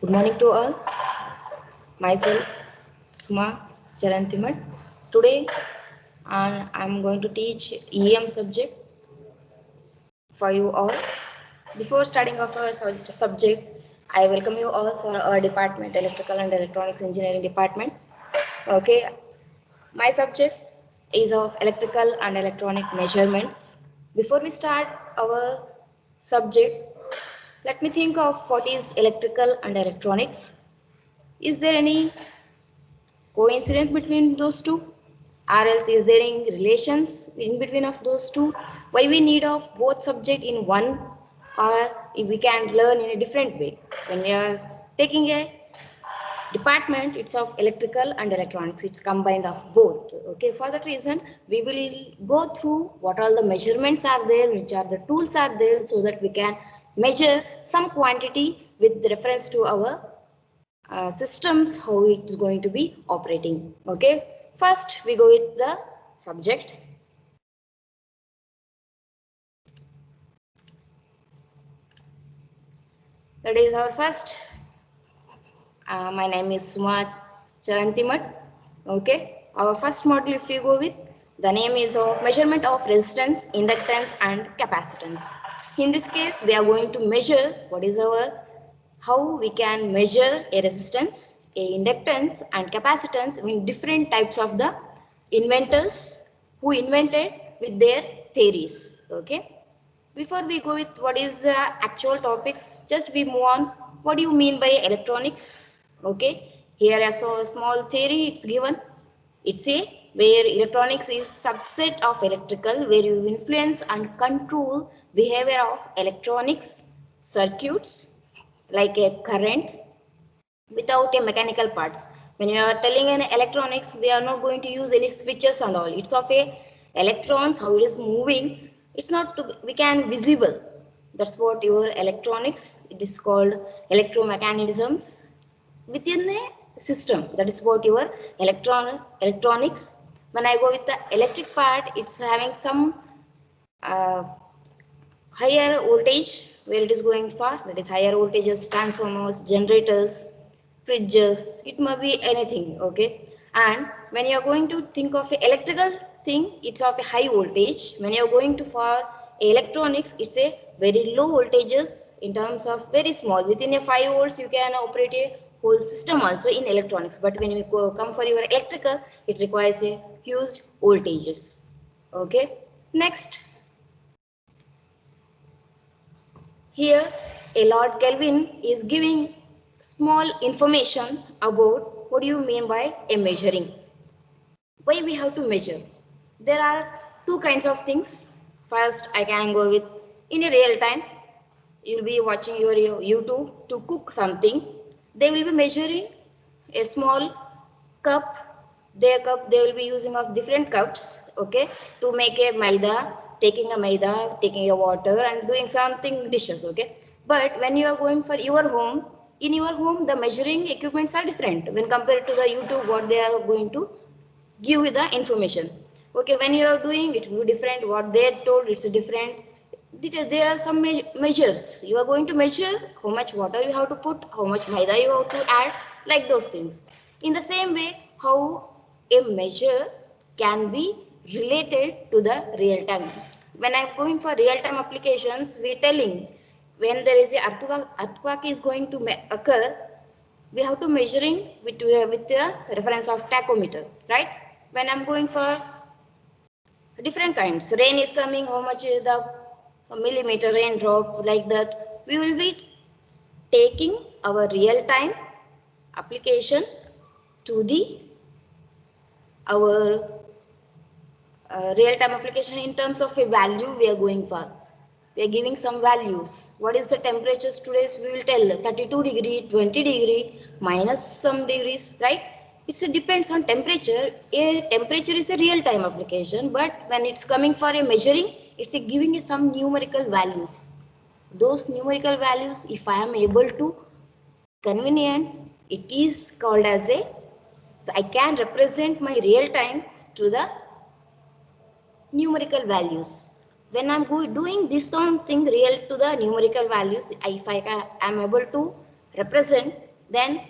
Good morning to all. Myself, Suma Charantimat. Today, I'm going to teach EM subject for you all. Before starting off our subject, I welcome you all for our department, Electrical and Electronics Engineering Department. Okay, my subject is of electrical and electronic measurements. Before we start our subject, let me think of what is electrical and electronics. Is there any coincidence between those two, or else is there any relations in between of those two? Why we need of both subject in one, or if we can learn in a different way when we are taking a department, it's of electrical and electronics, it's combined of both. Okay, for that reason we will go through what all the measurements are there, which are the tools are there, so that we can measure some quantity with reference to our systems, how it is going to be operating. Okay, first we go with the subject. That is our first. My name is Suma Charantimat. Okay, our first model, if you go with, the name is of measurement of resistance, inductance and capacitance. In this case, we are going to measure what is our, how we can measure a resistance, a inductance and capacitance in different types of the inventors who invented with their theories. Okay, before we go with what is the actual topics, just we move on. What do you mean by electronics? Okay, here as a small theory it's given. It's a where electronics is subset of electrical, where you influence and control behavior of electronics circuits like a current without a mechanical parts. When you are telling an electronics, we are not going to use any switches and all. It's of a electrons, how it is moving. It's not to, we can visible. That's what your electronics. It is called electromechanisms within a system. That is what your electronics. When I go with the electric part, it's having some uh, higher voltage where it is going for, that is higher voltages, transformers, generators, fridges, it may be anything. Okay, and when you are going to think of a electrical thing, it's of a high voltage. When you are going to for electronics, it's a very low voltages, in terms of very small, within a 5 volts you can operate a whole system also in electronics. But when you come for your electrical, it requires a huge voltages. Okay, next. Here, a Lord Kelvin is giving small information about what do you mean by a measuring. Why we have to measure? There are two kinds of things. First, I can go with in a real time. You'll be watching your YouTube to cook something. They will be measuring a small cup. Their cup they will be using of different cups. Okay, to make a maida, taking a water and doing something dishes. Okay, but when you are going for your home, in your home the measuring equipments are different when compared to the YouTube what they are going to give you the information. Okay, when you are doing it will be different, what they told it's different. There are some measures you are going to measure, how much water you have to put, how much maida you have to add, like those things. In the same way, how a measure can be related to the real time. When I'm going for real time applications, we're telling when there is a earthquake is going to occur, we have to measuring with the reference of tachometer, right? When I'm going for different kinds, rain is coming, how much is the millimeter rain drop, like that we will be taking our real time application to the our real time application. In terms of a value we are going for, we are giving some values. What is the temperatures today? We will tell 32 degree, 20 degree, minus some degrees, right? It depends on temperature. A temperature is a real time application, but when it's coming for a measuring, it's a giving some numerical values. Those numerical values, if I am able to convenient, it is called as a, I can represent my real time to the numerical values. When I'm doing this something real to the numerical values, if I am able to represent, then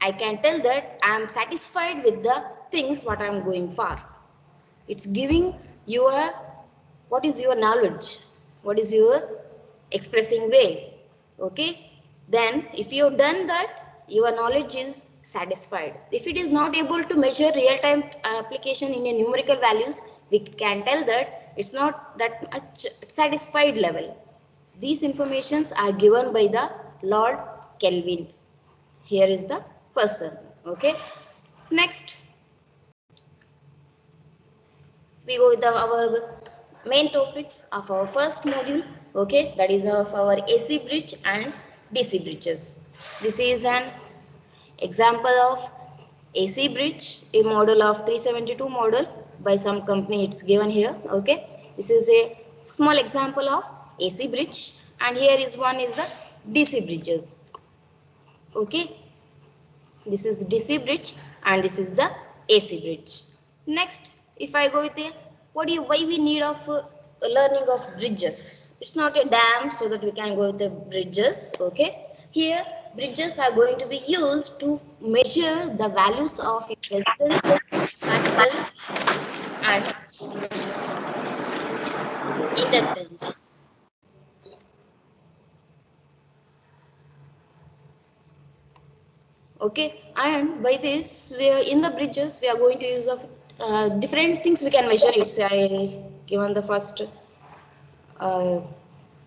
I can tell that I am satisfied with the things what I am going for. It's giving your what is your knowledge, what is your expressing way. Okay, then if you have done that, your knowledge is satisfied. If it is not able to measure real-time application in a numerical values, we can tell that it's not that much satisfied level. These informations are given by the Lord Kelvin. Here is the person. Okay, next we go with our main topics of our first module. Okay, that is of our AC bridge and DC bridges. This is an example of AC bridge, a model of 372 model by some company, it's given here. Okay, this is a small example of AC bridge, and here is one is the DC bridges. Okay, this is DC bridge and this is the AC bridge. Next, if I go with the why we need of learning of bridges. It's not a dam, so that we can go with the bridges. Okay, here bridges are going to be used to measure the values of resistance, capacitance and inductance. Okay, and by this we are in the bridges we are going to use of different things we can measure. It's I given the first uh,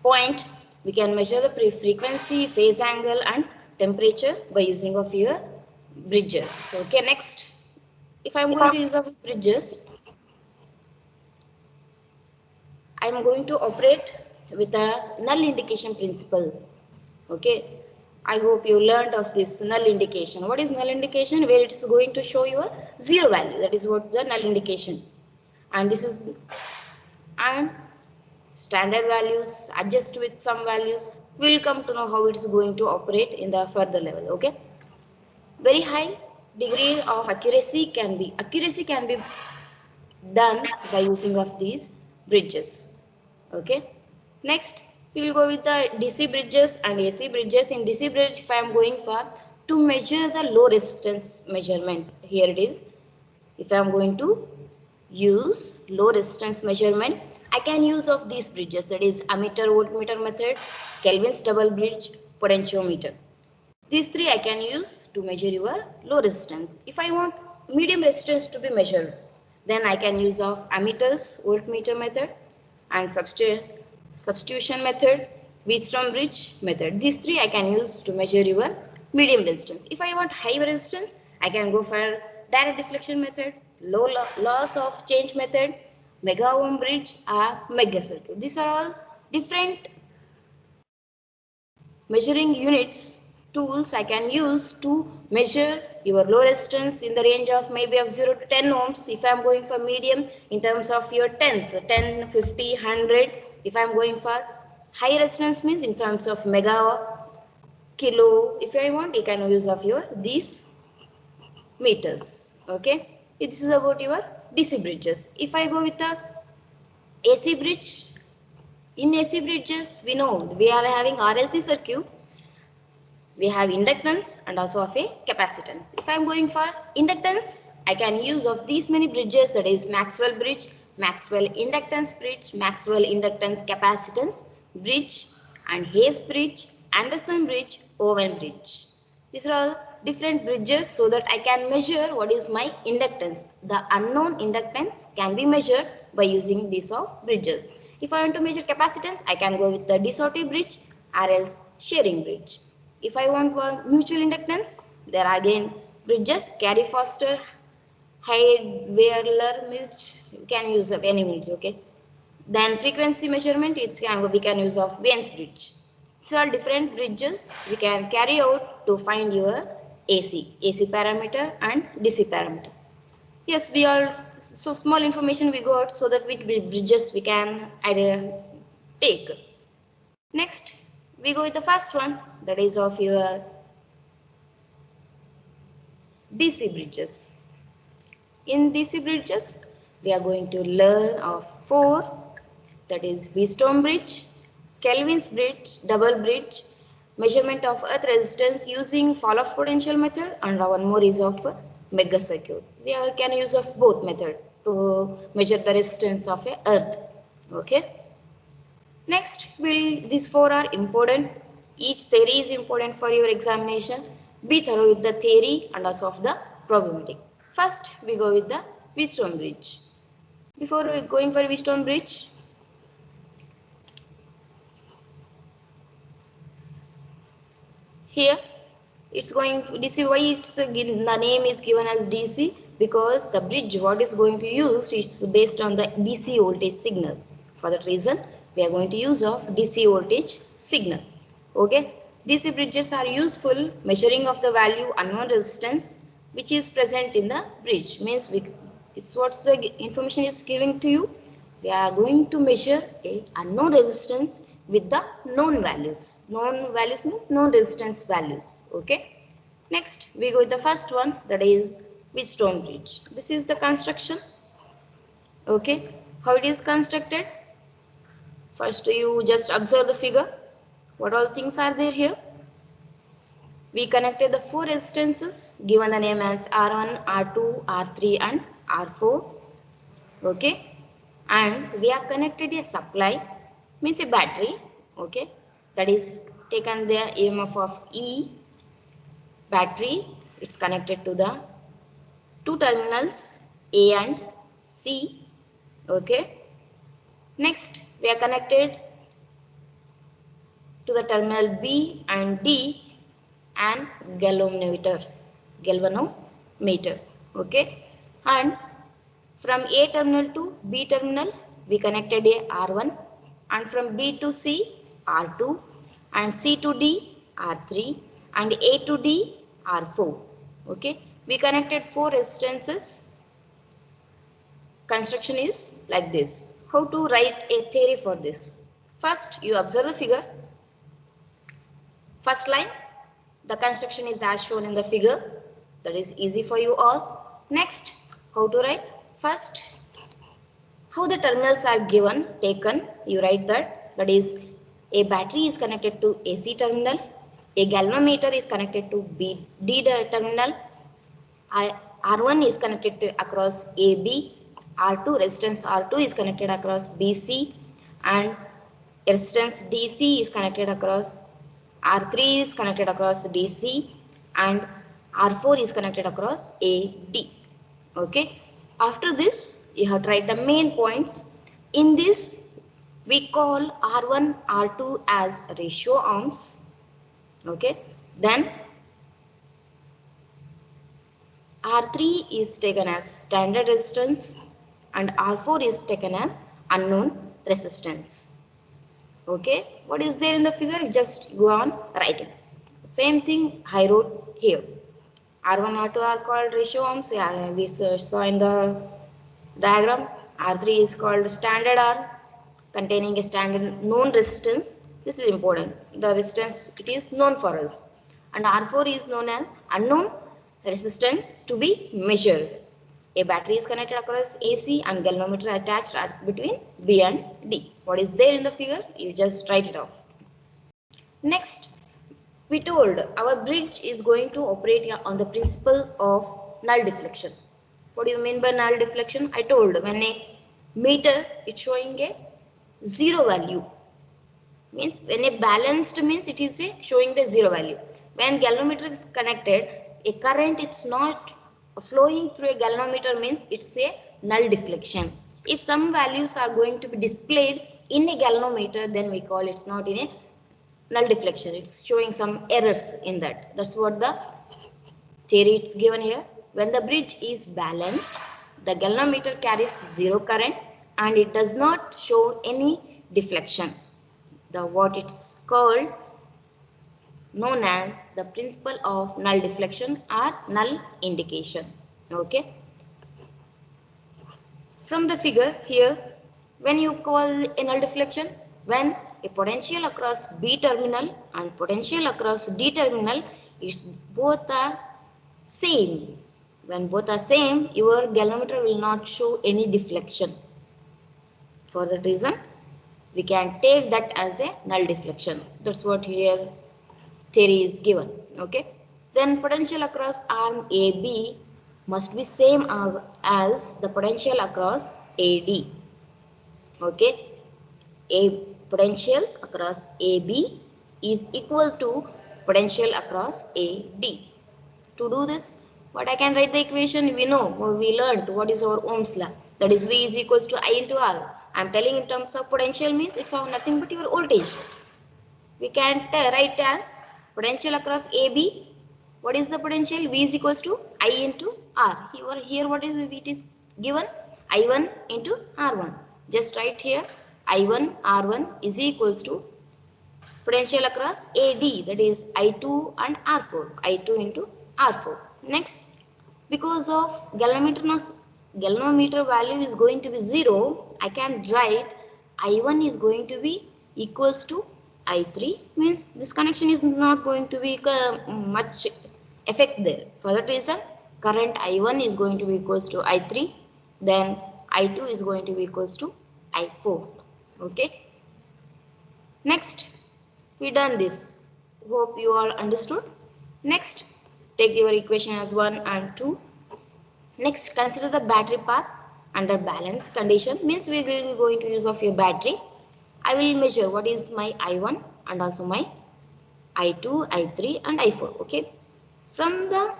point. We can measure the frequency, phase angle and temperature by using of your bridges. Okay, next, if I'm going to use of bridges, I'm going to operate with a null indication principle. Okay, I hope you learned of this null indication. What is null indication? Where it is going to show your zero value. That is what the null indication. And this is and standard values adjust with some values. We'll come to know how it's going to operate in the further level. Okay, very high degree of accuracy can be done by using of these bridges. Okay, next we will go with the DC bridges and AC bridges. In DC bridge, if I am going for to measure the low resistance measurement, here it is. If I am going to use low resistance measurement, I can use of these bridges, that is ammeter voltmeter method, Kelvin's double bridge, potentiometer. These three I can use to measure your low resistance. If I want medium resistance to be measured, then I can use of ammeters, voltmeter method and substitution method, Wheatstone bridge method. These three I can use to measure your medium resistance. If I want high resistance, I can go for direct deflection method, loss of change method, mega ohm bridge or mega circuit. These are all different measuring units tools I can use to measure your low resistance in the range of maybe of 0 to 10 ohms. If I am going for medium in terms of your tens, 10, 50, 100. If I am going for high resistance means in terms of mega, kilo. If I want, you can use of your these meters. Okay, this is about your DC bridges. If I go with the AC bridge, in AC bridges we know we are having RLC circuit. We have inductance and also of a capacitance. If I am going for inductance, I can use of these many bridges, that is Maxwell bridge, Maxwell inductance bridge, Maxwell inductance capacitance bridge and Hayes bridge, Anderson bridge, Owen bridge. These are all different bridges so that I can measure what is my inductance. The unknown inductance can be measured by using these of bridges. If I want to measure capacitance, I can go with the de Sauty bridge or else Shearing bridge. If I want one mutual inductance, there are again bridges, Carey-Foster, Heydweirler bridge, you can use of any bridge, okay. Then frequency measurement, we can use of Wayne's bridge. These are different bridges we can carry out to find your AC parameter and DC parameter. Yes, we are, so small information we got so that which bridges we can take. Next, we go with the first one, that is of your DC bridges. In DC bridges, we are going to learn of 4, that is Wheatstone bridge, Kelvin's bridge, double bridge, measurement of earth resistance using fall-off potential method, and one more is of megacircuit. We can use of both method to measure the resistance of a earth. Okay. Next, these four are important. Each theory is important for your examination. Be thorough with the theory and also of the probability. First, we go with the Wheatstone bridge. Before we going for Wheatstone bridge, here it's going DC. Why it's the name is given as DC? Because the bridge what is going to use is based on the DC voltage signal. For that reason, we are going to use of DC voltage signal. Okay. DC bridges are useful measuring of the value unknown resistance which is present in the bridge. Means it's what's the information is giving to you. We are going to measure a unknown resistance with the known values. Known values means known resistance values. Okay. Next, we go with the first one, that is Wheatstone bridge. This is the construction. Okay. How it is constructed? First, you just observe the figure. What all things are there here? We connected the four resistances given the name as R1, R2, R3 and R4. Okay. And we are connected a supply, means a battery. Okay. That is taken the EMF of E. Battery, it's connected to the two terminals A and C. Okay. Next, we are connected to the terminal B and D and galvanometer. Okay. And from A terminal to B terminal, we connected a R1, and from B to C, R2, and C to D, R3, and A to D, R4. Okay. We connected four resistances. Construction is like this. How to write a theory for this? First, you observe the figure. First line, the construction is as shown in the figure. That is easy for you all. Next, how to write? First, how the terminals are taken, you write that. That is, a battery is connected to AC terminal, a galvanometer is connected to D terminal, R1 is connected to across AB, R2 resistance R2 is connected across BC, and resistance DC is connected across R3 is connected across DC, and R4 is connected across AD. Okay. After this, you have to write the main points. In this, we call R1, R2 as ratio ohms. Okay. Then R3 is taken as standard resistance and R4 is taken as unknown resistance. Okay. What is there in the figure? Just go on writing. Same thing I wrote here. R1, R2 are called ratio ohms. Yeah, we saw in the diagram. R3 is called standard R, containing a standard known resistance. This is important. The resistance, it is known for us. And R4 is known as unknown resistance to be measured. A battery is connected across AC and galvanometer attached between B and D. What is there in the figure? You just write it off. Next, we told our bridge is going to operate on the principle of null deflection. What do you mean by null deflection? I told when a meter is showing a zero value, means when a balanced means it is showing the zero value. When galvanometer is connected, a current it's not flowing through a galvanometer means it's a null deflection. If some values are going to be displayed in a galvanometer, then we call it's not in a null deflection. It's showing some errors in that. That's what the theory it's given here. When the bridge is balanced, the galvanometer carries zero current and it does not show any deflection. The what it's called known as the principle of null deflection or null indication. Okay. From the figure here, when you call a null deflection, when a potential across B terminal and potential across D terminal is both are same. When both are same, your galvanometer will not show any deflection. For that reason, we can take that as a null deflection. That's what here theory is given. Okay. Then potential across arm AB must be same as the potential across AD. Okay. A potential across AB is equal to potential across AD. To do this, what I can write the equation, we know, we learned what is our Ohm's law. That is V is equals to I into R. I am telling in terms of potential means it's nothing but your voltage. We can write as potential across AB. What is the potential? V is equals to I into R. Here what is it is given? I1 into R1. Just write here I1 R1 is equals to potential across AD, that is I2 and R4. I2 into R4. Next, because of galvanometer value is going to be 0, I can write I1 is going to be equals to I3, means this connection is not going to be much effect there. For that reason, current I1 is going to be equals to I3, then I2 is going to be equals to I4. Okay. Next, we done this. Hope you all understood. Next, take your equation as 1 and 2. Next, consider the battery path under balance condition, means we will be going to use of your battery. I will measure what is my I1 and also my I2, I3 and I4. Okay. From the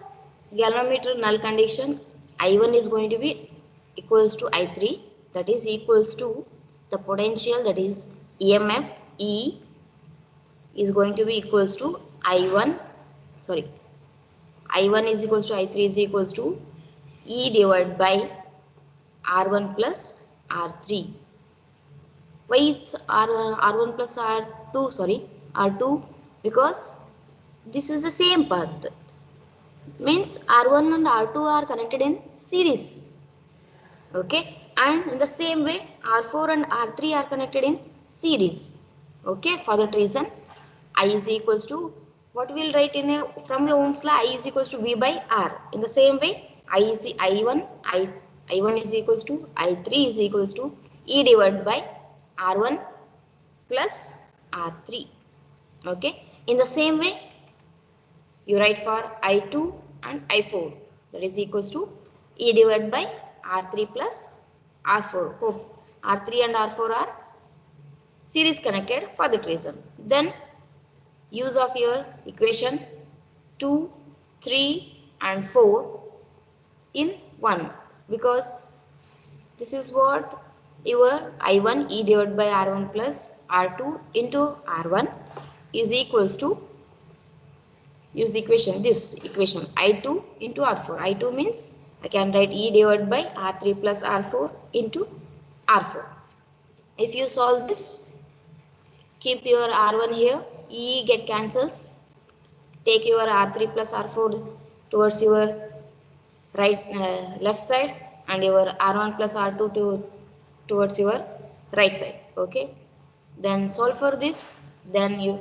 galvanometer null condition, I1 is going to be equals to I3, that is equals to the potential, that is EMF E is going to be equals to I1, sorry, I1 is equals to I3 is equals to E divided by R1 plus R3. Why it's R1 plus R2, sorry, R2? Because this is the same path. Means R1 and R2 are connected in series. Okay. And in the same way, R4 and R3 are connected in series. Okay. For that reason, I is equals to, what we will write in a, from the Ohm's law, I is equals to V by R. In the same way, I1 is equals to I3 is equals to E divided by R1 plus R3. Okay. In the same way, you write for I2 and I4, that is equals to E divided by R3 plus R4. Hope R3 and R4 are series connected for that reason. Then use of your equation 2, 3 and 4 in 1, because this is what your I1 E divided by R1 plus R2 into R1 is equals to, use the equation, this equation I2 into R4. I2 means I can write E divided by R3 plus R4 into R4. If you solve this, keep your R1 here, E get cancels, take your R3 plus R4 towards your left side and your R1 plus R2 towards your right side. Okay. Then solve for this. Then you,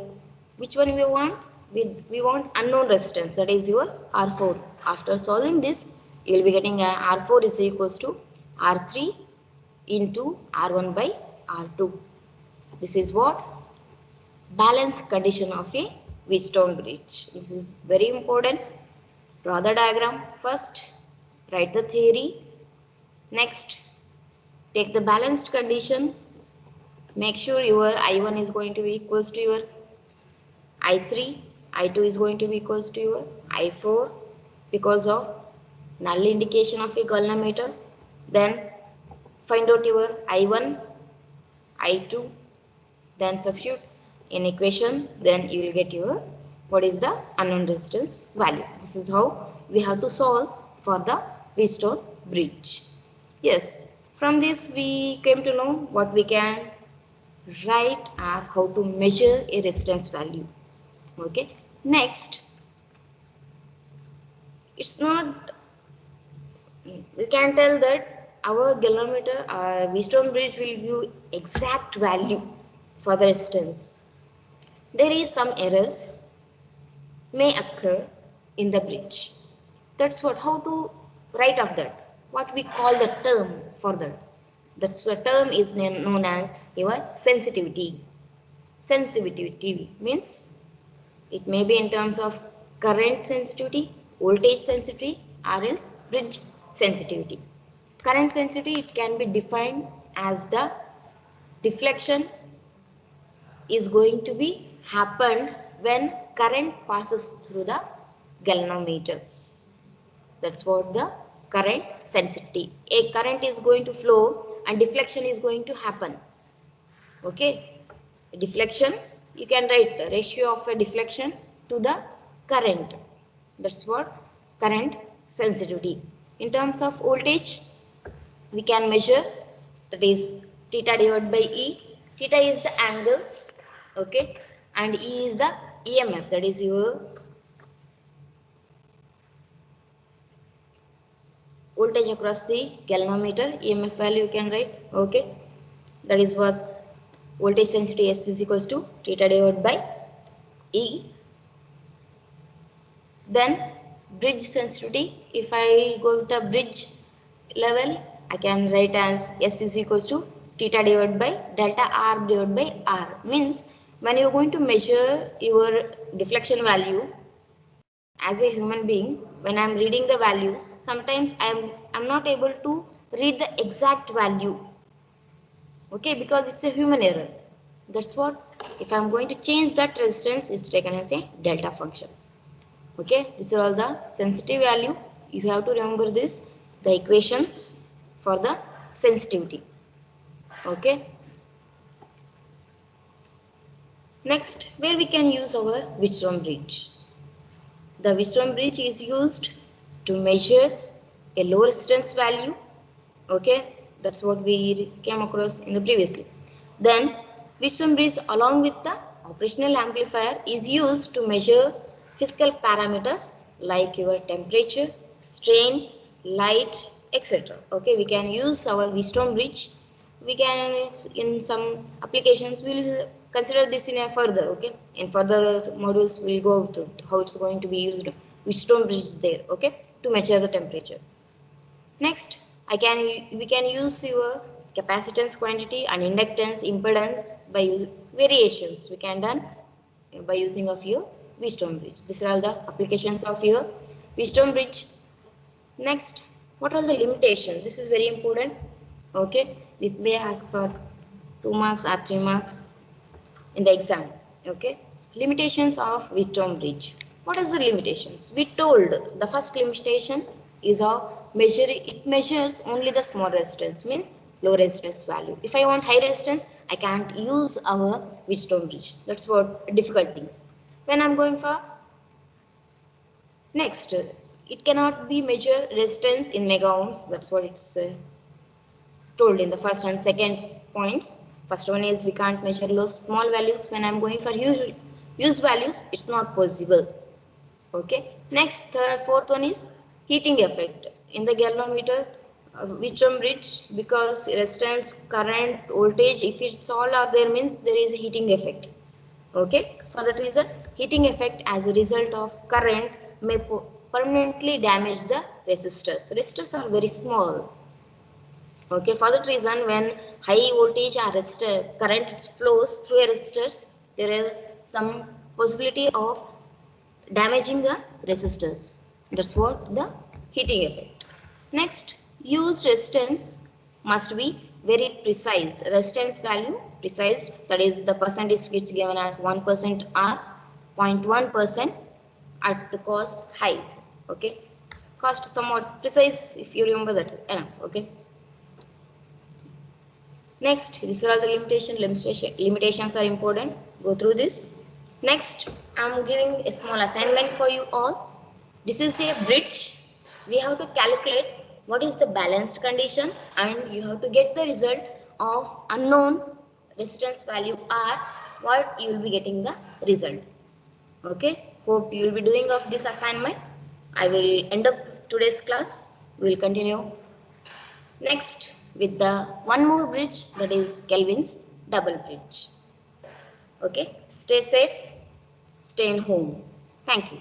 which one we want? We want unknown resistance, that is your R4. After solving this, you will be getting R4 is equals to R3 into R1 by R2. This is what balance condition of a Wheatstone bridge. This is very important. Draw the diagram first, write the theory. Next, take the balanced condition. Make sure your I1 is going to be equals to your I3, I2 is going to be equals to your I4 because of null indication of a galvanometer. Then find out your I1, I2, then substitute in equation, then you will get your what is the unknown resistance value. This is how we have to solve for the Wheatstone bridge. Yes, from this we came to know what we can write or how to measure a resistance value. Okay. Next, it's not, we can tell that our galvanometer, Wheatstone bridge will give exact value for the resistance. There is some errors may occur in the bridge. That's what, how to write of that, what we call the term for that. That's the term is known as your sensitivity. Sensitivity means It may be in terms of current sensitivity, voltage sensitivity, or else bridge sensitivity. Current sensitivity, it can be defined as the deflection is going to be happened when current passes through the galvanometer. That's what the current sensitivity. A current is going to flow and deflection is going to happen. Okay. Deflection, you can write the ratio of a deflection to the current. That's what current sensitivity. In terms of voltage, we can measure, that is theta divided by E. Theta is the angle, okay, and E is the EMF, that is your voltage across the galvanometer. EMF value you can write, okay, that is was voltage sensitivity S is equals to theta divided by E. Then bridge sensitivity, if I go with the bridge level, I can write as S is equals to theta divided by delta R divided by R. Means when you are going to measure your deflection value as a human being, when I am reading the values, sometimes I am not able to read the exact value. Okay, because it's a human error. That's what, if I am going to change that resistance, is taken as a delta function. Okay, these are all the sensitive value. You have to remember this, the equations for the sensitivity. Okay. Next, where we can use our Wheatstone bridge. The Wheatstone bridge is used to measure a low resistance value. Okay, that's what we came across in the previously. Then Wheatstone bridge along with the operational amplifier is used to measure physical parameters like your temperature, strain, light, etc. Okay, we can use our Wheatstone bridge. We can, in some applications, we will consider this in a further. Okay, in further modules we will go to how it's going to be used. Wheatstone bridge is there. Okay, to measure the temperature. Next, we can use your capacitance quantity and inductance impedance by variations we can done by using of your Wheatstone bridge. These are all the applications of your Wheatstone bridge. Next, what are the limitations? This is very important. Okay, it may ask for 2 marks or 3 marks in the exam. Okay, limitations of Wheatstone bridge. What is the limitations? We told the first limitation is of measuring. It measures only the small resistance, means low resistance value. If I want high resistance, I can't use our Wheatstone bridge. That's what difficult things. When I'm going for next, it cannot be measured resistance in mega ohms. That's what it's told in the first and second points. First one is we can't measure low small values. When I'm going for huge values, it's not possible. Okay. Next, third, fourth one is heating effect in the galvanometer. Wheatstone bridge, because resistance, current, voltage, if it's all are there, means there is a heating effect. Okay. For that reason, heating effect as a result of current may permanently damage the resistors. Resistors are very small. Okay, for that reason, when high voltage or resistor current flows through a resistor, there is some possibility of damaging the resistors. That's what the heating effect. Next, used resistance must be very precise. Resistance value precise, that is the percentage is given as 1% or 0.1% at the cost highs. Okay, cost somewhat precise, if you remember that enough. Okay. Next, these are all the limitations are important. Go through this. Next, I am giving a small assignment for you all. This is a bridge. We have to calculate what is the balanced condition and you have to get the result of unknown resistance value or what you will be getting the result. Okay, hope you will be doing of this assignment. I will end up today's class. We will continue next with the one more bridge, that is Kelvin's double bridge. Okay, stay safe, stay in home. Thank you.